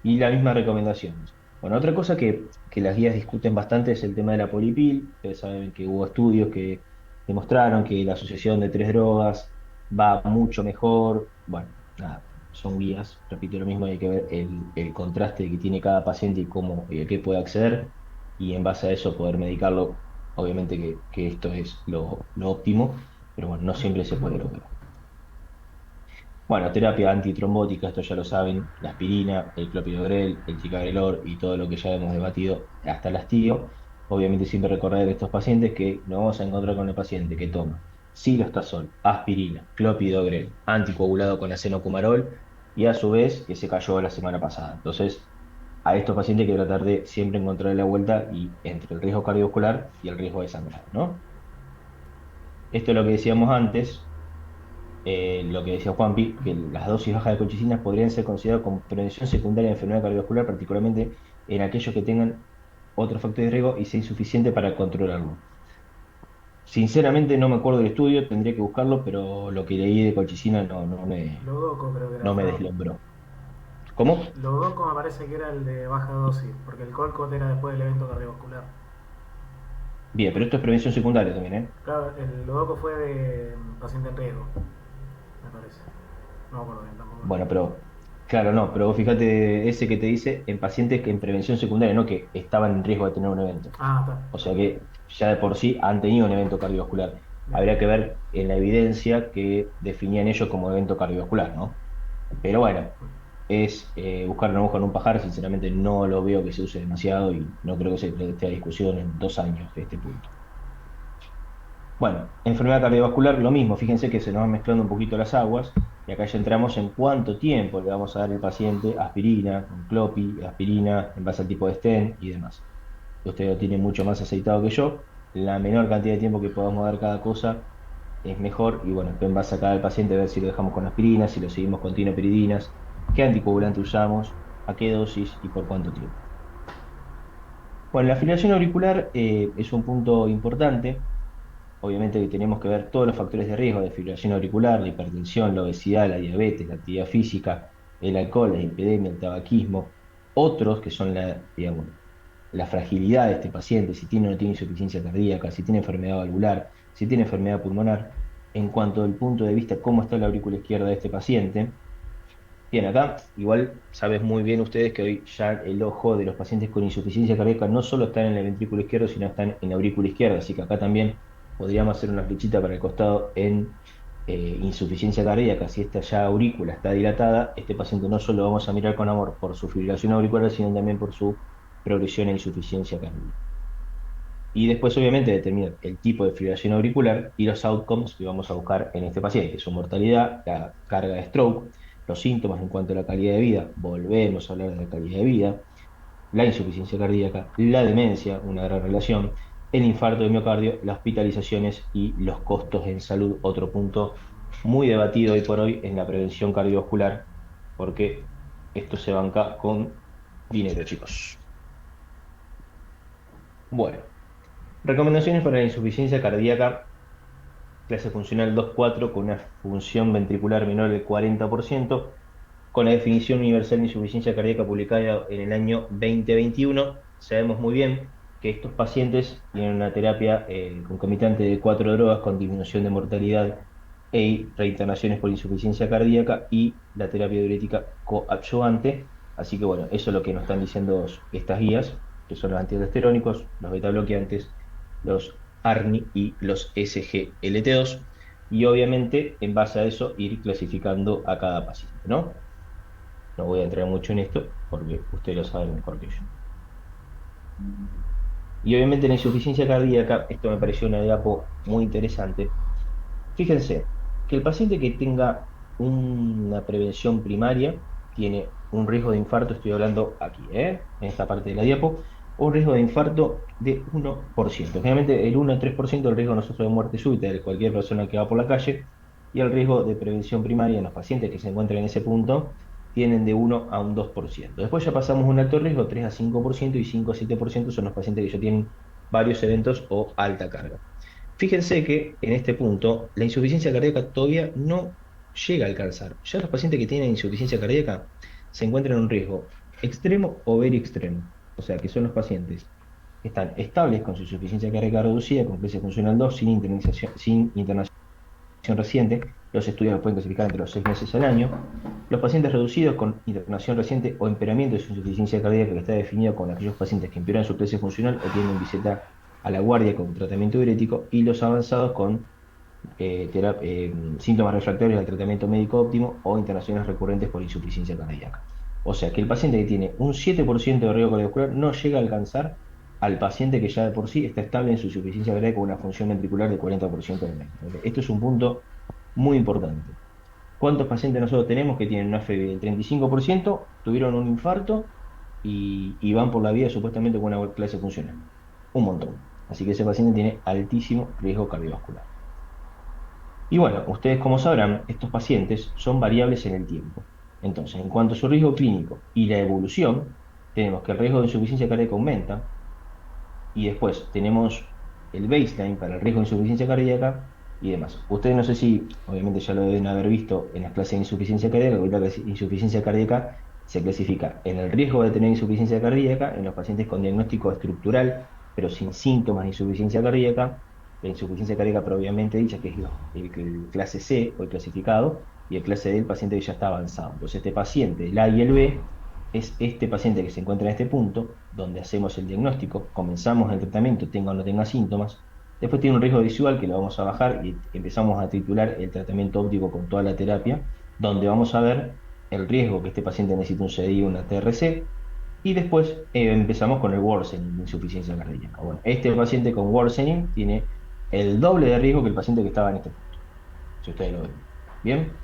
S1: y las mismas recomendaciones. Bueno, otra cosa que las guías discuten bastante es el tema de la polipil. Ustedes saben que hubo estudios que demostraron que la asociación de tres drogas va mucho mejor. Bueno, nada, son guías, repito lo mismo, hay que ver el contraste que tiene cada paciente y cómo y a qué puede acceder, y en base a eso poder medicarlo. Obviamente que esto es lo óptimo, pero bueno, no siempre se puede lograr. Bueno, terapia antitrombótica, esto ya lo saben, la aspirina, el clopidogrel, el ticagrelor y todo lo que ya hemos debatido hasta el hastío. Obviamente siempre recordar a estos pacientes que nos vamos a encontrar con el paciente que toma silostazol, aspirina, clopidogrel, anticoagulado con acenocumarol y a su vez que se cayó la semana pasada. Entonces, a estos pacientes hay que tratar de siempre encontrar la vuelta y entre el riesgo cardiovascular y el riesgo de sangrar, ¿no? Esto es lo que decíamos antes, lo que decía Juanpi, que las dosis bajas de colchicina podrían ser consideradas como prevención secundaria de enfermedad cardiovascular, particularmente en aquellos que tengan otros factores de riesgo y sea insuficiente para controlarlo. Sinceramente no me acuerdo del estudio, tendría que buscarlo, pero lo que leí de colchicina
S3: Lodoco creo que era
S1: no me
S3: Fran.
S1: deslumbró. ¿Cómo?
S3: Lodoco me parece que era el de baja dosis, porque el Colcot era después del evento cardiovascular.
S1: Bien, pero esto es prevención secundaria también, ¿eh?
S3: Claro, el Lodoco fue de paciente en riesgo, me parece. No me acuerdo bien tampoco.
S1: Bueno, pero claro, no, pero vos fíjate ese que te dice en pacientes que en prevención secundaria, no que estaban en riesgo de tener un evento.
S3: Ah, está,
S1: O
S3: está
S1: sea
S3: bien.
S1: que ya de por sí han tenido un evento cardiovascular.
S3: Bien.
S1: Habría que ver en la evidencia que definían ellos como evento cardiovascular, ¿no? Pero bueno, es buscar una aguja en un pajar. Sinceramente no lo veo que se use demasiado y no creo que se esté a discusión en 2 años de este punto. Bueno, enfermedad cardiovascular, lo mismo. Fíjense que se nos van mezclando un poquito las aguas y acá ya entramos en cuánto tiempo le vamos a dar al paciente aspirina, con clopi, aspirina en base al tipo de stent y demás. Usted lo tiene mucho más aceitado que yo. La menor cantidad de tiempo que podamos dar cada cosa es mejor. Y bueno, después va a sacar al paciente a ver si lo dejamos con aspirina, si lo seguimos con tinoperidinas, qué anticoagulante usamos, a qué dosis y por cuánto tiempo. Bueno, la fibrilación auricular es un punto importante. Obviamente que tenemos que ver todos los factores de riesgo de fibrilación auricular, la hipertensión, la obesidad, la diabetes, la actividad física, el alcohol, la hiperemia, el tabaquismo. Otros que son digamos, la fragilidad de este paciente, si tiene o no tiene insuficiencia cardíaca, si tiene enfermedad valvular, si tiene enfermedad pulmonar. En cuanto al punto de vista cómo está la aurícula izquierda de este paciente, bien, acá igual sabes muy bien ustedes que hoy ya el ojo de los pacientes con insuficiencia cardíaca no solo está en el ventrículo izquierdo, sino están en la aurícula izquierda, así que acá también podríamos hacer una flechita para el costado en insuficiencia cardíaca. Si esta ya aurícula está dilatada, este paciente no solo vamos a mirar con amor por su fibrilación auricular, sino también por su progresión e insuficiencia cardíaca. Y después, obviamente, determinar el tipo de fibrilación auricular y los outcomes que vamos a buscar en este paciente: su mortalidad, la carga de stroke, los síntomas en cuanto a la calidad de vida. Volvemos a hablar de la calidad de vida, la insuficiencia cardíaca, la demencia, una gran relación, el infarto de miocardio, las hospitalizaciones y los costos en salud. Otro punto muy debatido hoy por hoy en la prevención cardiovascular, porque esto se banca con dinero, chicos. Bueno. Recomendaciones para la insuficiencia cardíaca, clase funcional 2-4 con una función ventricular menor del 40%, con la definición universal de insuficiencia cardíaca publicada en el año 2021. Sabemos muy bien que estos pacientes tienen una terapia concomitante de 4 drogas con disminución de mortalidad e reinternaciones por insuficiencia cardíaca y la terapia diurética coadyuvante. Así que bueno, eso es lo que nos están diciendo estas guías, que son los antialdosterónicos, los beta bloqueantes, los ARNI y los SGLT2, y obviamente en base a eso ir clasificando a cada paciente, ¿no? No voy a entrar mucho en esto porque ustedes lo saben mejor que yo. Y obviamente la insuficiencia cardíaca, esto me pareció una diapo muy interesante. Fíjense que el paciente que tenga una prevención primaria tiene un riesgo de infarto, estoy hablando aquí, en esta parte de la diapo, un riesgo de infarto de 1%. Generalmente el 1 o 3% del riesgo nosotros de muerte súbita de cualquier persona que va por la calle, y el riesgo de prevención primaria en los pacientes que se encuentran en ese punto tienen de 1 a un 2%. Después ya pasamos a un alto riesgo, 3 a 5%, y 5 a 7% son los pacientes que ya tienen varios eventos o alta carga. Fíjense que en este punto la insuficiencia cardíaca todavía no llega a alcanzar. Ya los pacientes que tienen insuficiencia cardíaca se encuentran en un riesgo extremo o very extremo. O sea, que son los pacientes que están estables con su insuficiencia cardíaca reducida, con clase funcional 2, sin internación reciente. Los estudios los pueden clasificar entre los 6 meses al año. Los pacientes reducidos con internación reciente o empeoramiento de su insuficiencia cardíaca, que está definido con aquellos pacientes que empeoran su clase funcional o tienen visita a la guardia con tratamiento diurético, y los avanzados con síntomas refractorios al tratamiento médico óptimo o internaciones recurrentes por insuficiencia cardíaca. O sea que el paciente que tiene un 7% de riesgo cardiovascular no llega a alcanzar al paciente que ya de por sí está estable en su insuficiencia cardíaca con una función ventricular de 40% de menos. Esto es un punto muy importante. ¿Cuántos pacientes nosotros tenemos que tienen una FEBI del 35%, tuvieron un infarto y van por la vida supuestamente con una clase funcional? Un montón. Así que ese paciente tiene altísimo riesgo cardiovascular. Y bueno, ustedes como sabrán, estos pacientes son variables en el tiempo. Entonces, en cuanto a su riesgo clínico y la evolución, tenemos que el riesgo de insuficiencia cardíaca aumenta, y después tenemos el baseline para el riesgo de insuficiencia cardíaca y demás. Ustedes no sé si, obviamente ya lo deben haber visto en las clases de insuficiencia cardíaca, porque la insuficiencia cardíaca se clasifica en el riesgo de tener insuficiencia cardíaca en los pacientes con diagnóstico estructural, pero sin síntomas de insuficiencia cardíaca, la insuficiencia cardíaca propiamente dicha, que es el clase C o el clasificado, y el clase D, el paciente que ya está avanzado. Entonces, este paciente, el A y el B, es este paciente que se encuentra en este punto, donde hacemos el diagnóstico, comenzamos el tratamiento, tenga o no tenga síntomas. Después tiene un riesgo visual que lo vamos a bajar y empezamos a titular el tratamiento óptico con toda la terapia, donde vamos a ver el riesgo que este paciente necesita un CDI o una TRC, y después empezamos con el worsening de insuficiencia cardíaca. Bueno, este paciente con worsening tiene el doble de riesgo que el paciente que estaba en este punto, si ustedes lo ven. ¿Bien?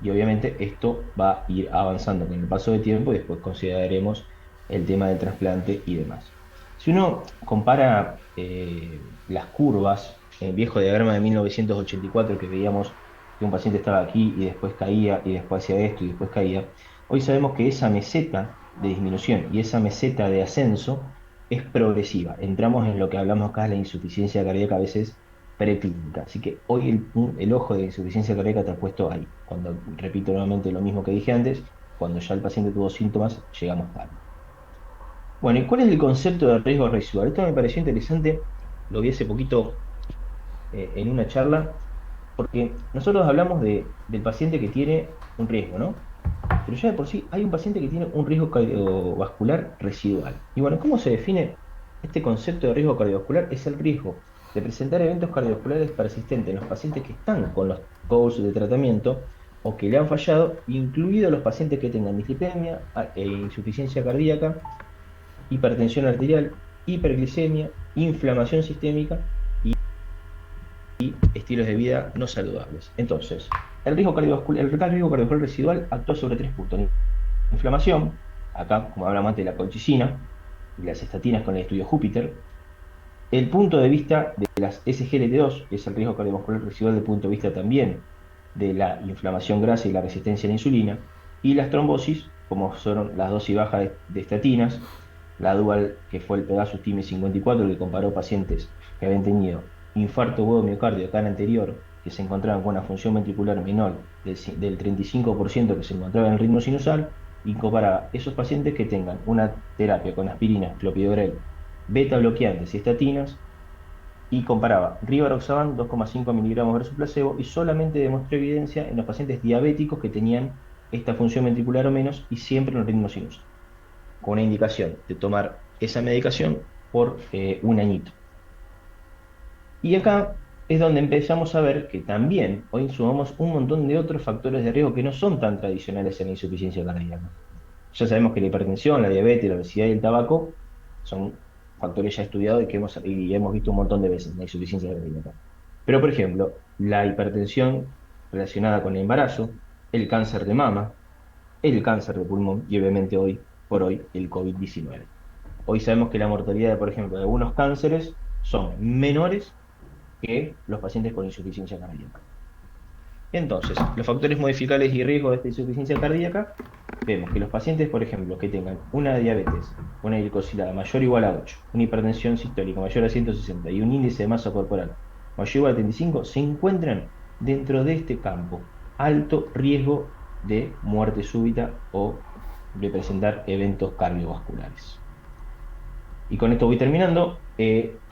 S1: Y obviamente esto va a ir avanzando con el paso de tiempo y después consideraremos el tema del trasplante y demás. Si uno compara las curvas, el viejo diagrama de 1984 que veíamos que un paciente estaba aquí y después caía y después hacía esto y después caía, hoy sabemos que esa meseta de disminución y esa meseta de ascenso es progresiva. Entramos en lo que hablamos acá, la insuficiencia cardíaca a veces preclínica. Así que hoy el ojo de la insuficiencia cardíaca está puesto ahí. Cuando, repito nuevamente lo mismo que dije antes, cuando ya el paciente tuvo síntomas, llegamos tarde. Bueno, ¿y cuál es el concepto de riesgo residual? Esto me pareció interesante, lo vi hace poquito en una charla, porque nosotros hablamos del paciente que tiene un riesgo, ¿no? Pero ya de por sí hay un paciente que tiene un riesgo cardiovascular residual. Y bueno, ¿cómo se define este concepto de riesgo cardiovascular? Es el riesgo de presentar eventos cardiovasculares persistentes en los pacientes que están con los goals de tratamiento o que le han fallado, incluidos los pacientes que tengan dislipemia, insuficiencia cardíaca, hipertensión arterial, hiperglicemia, inflamación sistémica y estilos de vida no saludables. Entonces, el riesgo cardiovascular residual actúa sobre 3 puntos. Inflamación, acá como hablamos antes de la colchicina y las estatinas con el estudio Júpiter. El punto de vista de las SGLT2, que es el riesgo cardiovascular residual desde el punto de vista también de la inflamación grasa y la resistencia a la insulina. Y las trombosis, como son las dosis bajas de estatinas, la dual que fue el Pegasus TIMI 54, que comparó pacientes que habían tenido infarto huevo miocardio acá en anterior, que se encontraban con una función ventricular menor del 35% que se encontraba en el ritmo sinusal, y comparaba esos pacientes que tengan una terapia con aspirina, clopidogrel, beta bloqueantes y estatinas, y comparaba rivaroxaban 2,5 miligramos versus placebo, y solamente demostró evidencia en los pacientes diabéticos que tenían esta función ventricular o menos y siempre en el ritmo sinusal, con una indicación de tomar esa medicación por un añito. Y acá es donde empezamos a ver que también hoy sumamos un montón de otros factores de riesgo que no son tan tradicionales en la insuficiencia cardíaca. Ya sabemos que la hipertensión, la diabetes, la obesidad y el tabaco son factores ya estudiados y hemos visto un montón de veces en la insuficiencia cardíaca. Pero, por ejemplo, la hipertensión relacionada con el embarazo, el cáncer de mama, el cáncer de pulmón y obviamente hoy por hoy el COVID-19. Hoy sabemos que la mortalidad, por ejemplo, de algunos cánceres son menores que los pacientes con insuficiencia cardíaca. Entonces, los factores modificables y riesgos de esta insuficiencia cardíaca, vemos que los pacientes, por ejemplo, que tengan una diabetes, una glicosilada mayor o igual a 8, una hipertensión sistólica mayor a 160 y un índice de masa corporal mayor o igual a 35, se encuentran dentro de este campo, alto riesgo de muerte súbita o de presentar eventos cardiovasculares. Y con esto voy terminando.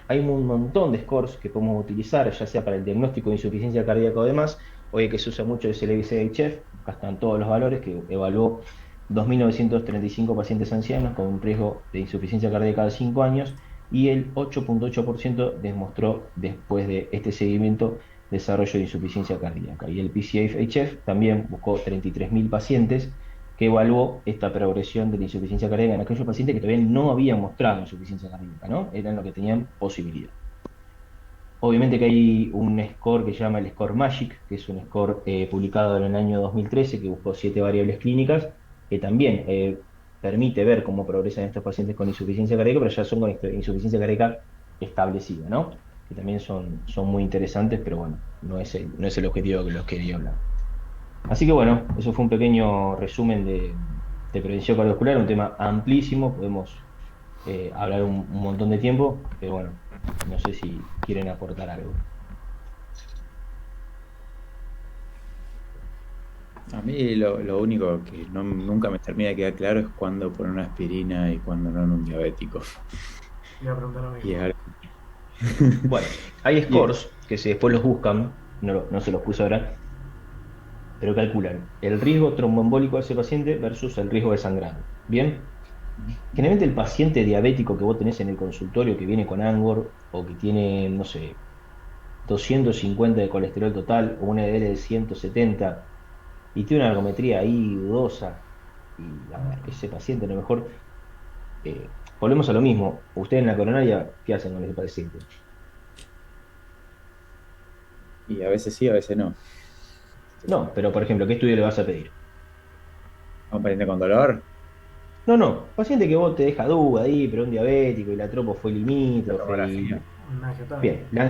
S1: Hay un montón de scores que podemos utilizar, ya sea para el diagnóstico de insuficiencia cardíaca o demás. Hoy el que se usa mucho es el EBC-HF, acá están todos los valores que evaluó 2.935 pacientes ancianos con un riesgo de insuficiencia cardíaca de 5 años y el 8,8% demostró después de este seguimiento desarrollo de insuficiencia cardíaca. Y el PCA-HF también buscó 33.000 pacientes que evaluó esta progresión de la insuficiencia cardíaca en aquellos pacientes que todavía no habían mostrado insuficiencia cardíaca, ¿no? Eran los que tenían posibilidad. Obviamente que hay un score que se llama el Score MAGIC, que es un score publicado en el año 2013 que buscó 7 variables clínicas, que también permite ver cómo progresan estos pacientes con insuficiencia cardíaca, pero ya son con insuficiencia cardíaca establecida, ¿no? Que también son muy interesantes, pero bueno, no es el objetivo que los quería hablar. Así que bueno, eso fue un pequeño resumen de prevención cardiovascular, un tema amplísimo, podemos hablar un montón de tiempo, pero bueno, no sé si quieren aportar algo.
S2: A mí lo único que nunca me termina de quedar claro es cuándo poner una aspirina y cuándo no en un diabético.
S3: Iba a preguntar lo
S2: Y es
S3: mismo.
S2: algo-
S1: Bueno, hay
S2: y-
S1: scores que si después los buscan, no se los puse ahora, pero calculan el riesgo tromboembólico de ese paciente versus el riesgo de sangrado. ¿Bien? Generalmente el paciente diabético que vos tenés en el consultorio que viene con Angor o que tiene, no sé, 250 de colesterol total o una LDL de 170 y tiene una ergometría ahí dudosa, y a ver, ese paciente a lo mejor, volvemos a lo mismo, ustedes en la coronaria, ¿qué hacen con ese paciente?
S2: y a veces sí, a veces no.
S1: No, pero por ejemplo, ¿qué estudio le vas a pedir?
S2: ¿A un paciente con dolor?
S1: No, paciente que vos te deja duda ahí, pero un diabético y la tropo fue
S2: La
S1: limítrofe
S2: tomografía.
S3: Una angiotada.
S1: Bien, la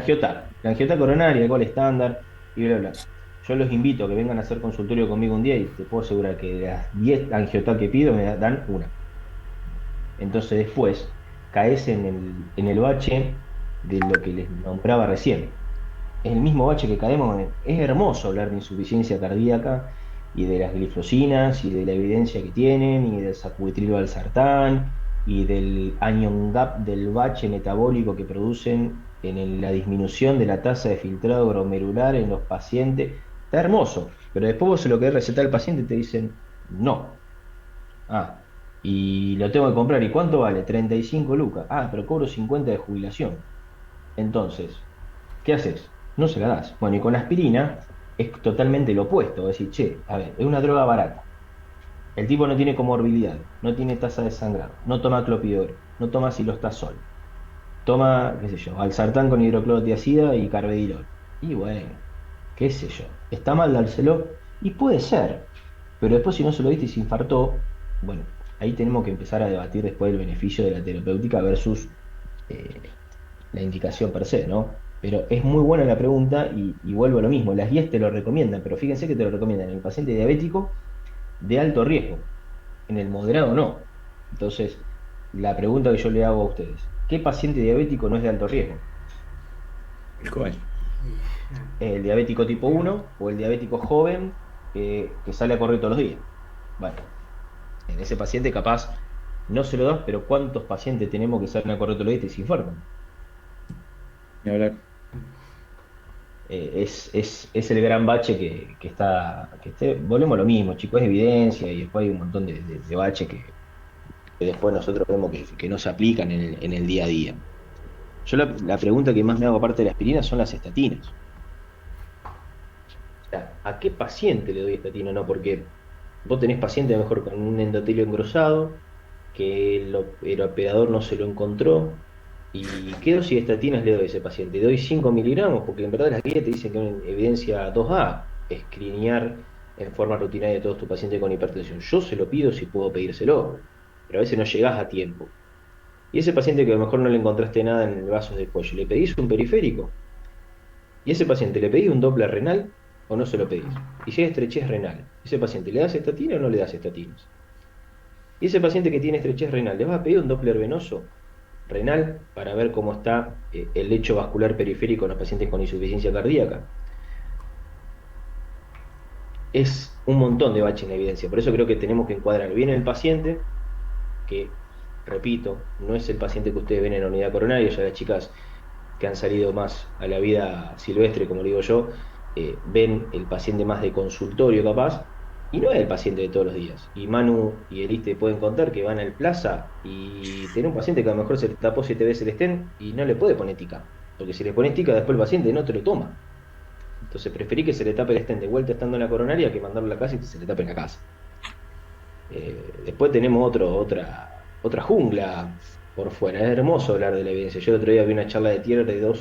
S1: angiota coronaria, el gol estándar y bla, bla. Yo los invito a que vengan a hacer consultorio conmigo un día y te puedo asegurar que de las 10 angiotas que pido dan una. Entonces después caes en el bache de lo que les nombraba recién. Es el mismo bache que caemos. Es hermoso hablar de insuficiencia cardíaca y de las glifosinas y de la evidencia que tienen y del sacubitril valsartán y del anion gap del bache metabólico que producen la disminución de la tasa de filtrado glomerular en los pacientes. Está hermoso, pero después vos se lo querés recetar al paciente y te dicen no. Ah, y lo tengo que comprar. ¿Y cuánto vale? 35 lucas. Ah, pero cobro 50 de jubilación. Entonces, ¿qué haces? No se la das. Bueno, y con la aspirina es totalmente lo opuesto. Es decir, che, a ver, es una droga barata. El tipo no tiene comorbilidad, no tiene tasa de sangrado, no toma clopidogrel, no toma silostazol, toma, qué sé yo, valsartán con hidroclorotiazida y carvedilol. Y bueno, qué sé yo, ¿está mal dárselo? Y puede ser, pero después si no se lo diste y se infartó, bueno, ahí tenemos que empezar a debatir después el beneficio de la terapéutica versus eh, la indicación per se, ¿no? Pero es muy buena la pregunta y vuelvo a lo mismo, las guías te lo recomiendan, pero fíjense que te lo recomiendan en el paciente diabético de alto riesgo, en el moderado no. Entonces, la pregunta que yo le hago a ustedes, ¿qué paciente diabético no es de alto riesgo?
S2: ¿El cual?
S1: ¿El diabético tipo uno o el diabético joven que sale a correr todos los días? Bueno, en ese paciente capaz no se lo das, pero ¿cuántos pacientes tenemos que salen a correr todos los días y se infartan?
S2: Ni hablar.
S1: Es el gran bache que está, volvemos a lo mismo, chicos, es evidencia y después hay un montón de baches que después nosotros vemos que no se aplican en el día a día. Yo la pregunta que más me hago aparte de la aspirina son las estatinas. O sea, ¿a qué paciente le doy estatina? No, porque vos tenés paciente a lo mejor con un endotelio engrosado, que el operador no se lo encontró. ¿Y qué dosis de estatinas le doy a ese paciente? Le doy 5 miligramos, porque en verdad las guías te dicen que hay evidencia 2A, escrinear en forma rutinaria a todos tus pacientes con hipertensión. Yo se lo pido si puedo pedírselo, pero a veces no llegás a tiempo. Y ese paciente que a lo mejor no le encontraste nada en el vaso del cuello, ¿le pedís un periférico? ¿Y a ese paciente le pedís un Doppler renal o no se lo pedís? Y si hay estrechez renal, ¿ese paciente le das estatina o no le das estatinas? Y ese paciente que tiene estrechez renal, ¿le vas a pedir un Doppler venoso renal para ver cómo está el lecho vascular periférico en los pacientes con insuficiencia cardíaca? Es un montón de baches en la evidencia. Por eso creo que tenemos que encuadrar bien el paciente, que, repito, no es el paciente que ustedes ven en la unidad coronaria, ya las chicas que han salido más a la vida silvestre, como digo yo, ven el paciente más de consultorio capaz, y no es el paciente de todos los días. Y Manu y Elis te pueden contar que van al plaza y tiene un paciente que a lo mejor se le tapó 7 veces el stent y no le puede poner tica, porque si le pones tica después el paciente no te lo toma. Entonces preferí que se le tape el stent de vuelta estando en la coronaria que mandarlo a la casa y que se le tape en la casa. Después tenemos otra jungla por fuera. Es hermoso hablar de la evidencia. Yo el otro día vi una charla de Tier de dos